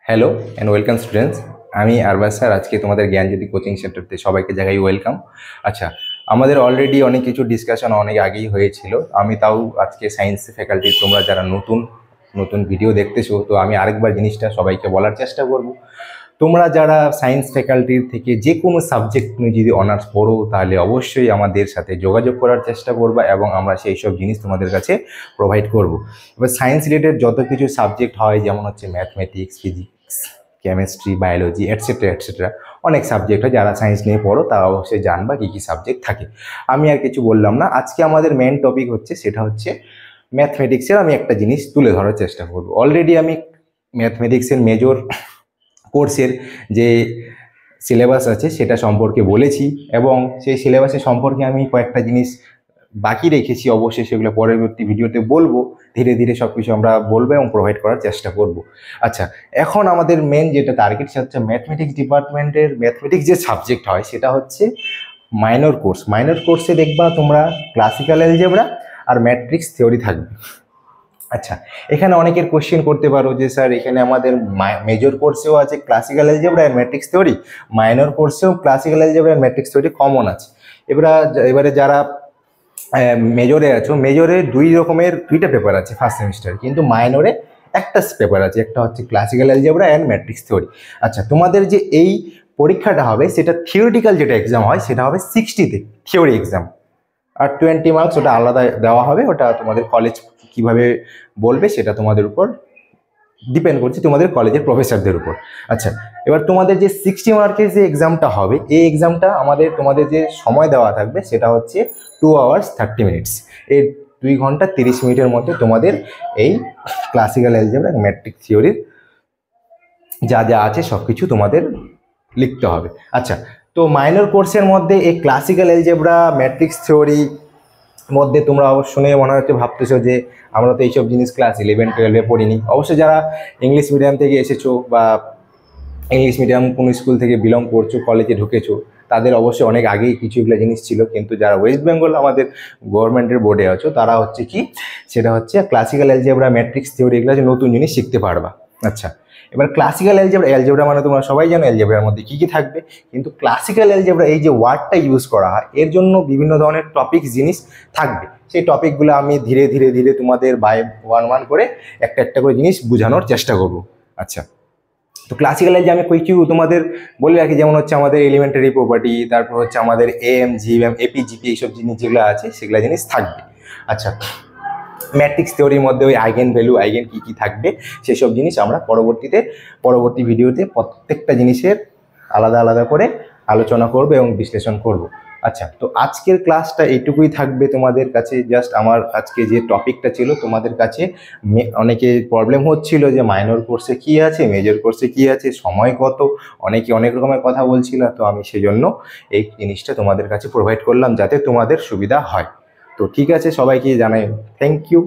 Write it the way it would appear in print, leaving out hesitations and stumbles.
Hello and welcome students. আমি Arbaaz sir আজকে তোমাদের জ্ঞানজ্যোতি কোচিং সেন্টারতে সবাইকে জায়গায় ওয়েলকাম। আচ্ছা, আমাদের অলরেডি অনেক কিছু ডিসকাশন অনেক আগেই হয়েছিল। আমি তাও আজকে সায়েন্স ফ্যাকাল্টি তোমরা যারা নতুন নতুন ভিডিও দেখতেছো, তো আমি আরেকবার জিনিসটা সবাইকে বলার চেষ্টা করব। তোমরা যারা সায়েন্স ফ্যাকাল্টির থেকে যে কোনো সাবজেক্ট তুমি যদি অনার্স পড়ো, তাহলে অবশ্যই আমাদের সাথে যোগাযোগ করার চেষ্টা করবা এবং আমরা সেই সব জিনিস তোমাদের কাছে প্রোভাইড করব। এবার সায়েন্স রিলেটেড যত কিছু সাবজেক্ট হয়, যেমন হচ্ছে mathematics, physics, chemistry, biology etcetera etcetera, অনেক সাবজেক্ট হয়। যারা সায়েন্স নিয়ে পড়ো তারা অবশ্যই জানবা কী কী সাবজেক্ট থাকে। আমি আর কিছু বললাম না, আজকে আমাদের মেন টপিক হচ্ছে, সেটা হচ্ছে ম্যাথমেটিক্সের। আমি একটা জিনিস তুলে ধরার চেষ্টা করব। অলরেডি আমি ম্যাথমেটিক্সের মেজর কোর্সের যে সিলেবাস আছে সেটা সম্পর্কে বলেছি, এবং সেই সিলেবাসের সম্পর্কে আমি কয়েকটা জিনিস বাকি রেখেছি। অবশ্যই সেগুলো পরবর্তী ভিডিওতে বলবো। ধীরে ধীরে সব কিছু আমরা বলবো এবং প্রোভাইড করার চেষ্টা করব। আচ্ছা, এখন আমাদের মেন যেটা টার্গেট, সেটা হচ্ছে ম্যাথমেটিক্স ডিপার্টমেন্টের ম্যাথমেটিক্স যে সাবজেক্ট হয় সেটা হচ্ছে মাইনর কোর্স। মাইনর কোর্সে দেখবা তোমরা ক্লাসিক্যাল অ্যালজেব্রা আর ম্যাট্রিক্স থিওরি থাকবে। আচ্ছা, এখানে অনেকের কোশ্চেন করতে পারো যে স্যার এখানে আমাদের মেজর কোর্সেও আছে ক্লাসিক্যাল অ্যালজেব্রা আর ম্যাট্রিক্স থিওরি, মাইনর কোর্সেও ক্লাসিক্যাল অ্যালজেব্রা আর ম্যাট্রিক্স থিওরি কমন আছে। এবারে যারা মেজরে আছো, মেজরে দুইটা পেপার আছে ফার্স্ট সেমিস্টারে, কিন্তু মাইনরে একটা পেপার আছে, একটা হচ্ছে classical algebra and matrix theory. আচ্ছা, তোমাদের যে এই পরীক্ষাটা হবে সেটা থিওরিটিক্যাল যেটা এক্সাম হয় সেটা হবে 60তে থিওরি এক্সাম, আর 20 মার্কস ওটা আলাদা দেওয়া হবে। ওটা তোমাদের কলেজ কিভাবে বলবে সেটা তোমাদের উপর ডিপেন্ড করছে, তোমাদের কলেজের প্রফেসরদের উপর। আচ্ছা, এবার তোমাদের যে 60 মার্কের যে এক্সামটা হবে, এই এক্সামটা তোমাদের যে সময় দেওয়া থাকবে সেটা হচ্ছে 2 hours 30 minutes। এই 2 ঘন্টা 30 মিনিটের মধ্যে তোমাদের এই ক্লাসিক্যাল অ্যালজেব্রা ম্যাট্রিক্স থিওরির যা যা আছে সব কিছু তোমাদের লিখতে হবে। আচ্ছা, তো মাইনর কোর্সের মধ্যে এই ক্লাসিক্যাল অ্যালজেব্রা ম্যাট্রিক্স থিওরি মধ্যে তোমরা শুনে মনে হচ্ছে ভাবতেছো যে আমরা তো এইসব জিনিস ক্লাস 11-12-এ পড়িনি। অবশ্যই যারা ইংলিশ মিডিয়াম থেকে এসেছো বা ইংলিশ মিডিয়াম কোনো স্কুল থেকে বিলং করছো, কলেজে ঢুকেছো, তাদের অবশ্যই অনেক আগেই কিছু এগুলো জিনিস ছিল। কিন্তু যারা ওয়েস্ট বেঙ্গল আমাদের গভর্নমেন্টের বোর্ডে আছো, তারা হচ্ছে কি, সেটা হচ্ছে ক্লাসিক্যাল অ্যালজেব্রা ম্যাট্রিক্স থিওরি, এগুলো যে নতুন জিনিস শিখতে পারবা। আচ্ছা, এবার ক্লাসিক্যাল অ্যালজেব্রা মানে তোমরা সবাই জানো অ্যালজেব্রার মধ্যে কী কী থাকবে, কিন্তু ক্লাসিক্যাল অ্যালজেব্রা এই যে ওয়ার্ডটা ইউজ করা হয়, এর জন্য বিভিন্ন ধরনের টপিক জিনিস থাকবে। সেই টপিকগুলো আমি ধীরে ধীরে ধীরে তোমাদের বাই ওয়ান করে একটা একটা করে জিনিস বোঝানোর চেষ্টা করব। আচ্ছা, তো ক্লাসিক্যাল যে আমি কিছু তোমাদের বলে রাখি, যেমন হচ্ছে আমাদের এলিমেন্টারি প্রপার্টি, তারপর হচ্ছে আমাদের এম জিএম এপিজিপি, এইসব জিনিস যেগুলো আছে সেগুলো জিনিস থাকবে। আচ্ছা, ম্যাট্রিক্স থিওরির মধ্যে ওই আইগেন ভ্যালু, আইগেন কী কী থাকবে সেসব জিনিস আমরা পরবর্তী ভিডিওতে প্রত্যেকটা জিনিসের আলাদা আলাদা করে আলোচনা করব এবং বিশ্লেষণ করব। আচ্ছা, তো আজকের ক্লাসটা এইটুকুই থাকবে তোমাদের কাছে। জাস্ট আমার আজকে যে টপিকটা ছিল তোমাদের কাছে, অনেকে প্রবলেম হচ্ছিল যে মাইনর কোর্সে কী আছে, মেজর কোর্সে কী আছে, সময় কত, অনেকে অনেক রকমের কথা বলছিল। তো আমি সেজন্য এই জিনিসটা তোমাদের কাছে প্রোভাইড করলাম যাতে তোমাদের সুবিধা হয়। তো ঠিক আছে, সবাইকে জানাই থ্যাংক ইউ।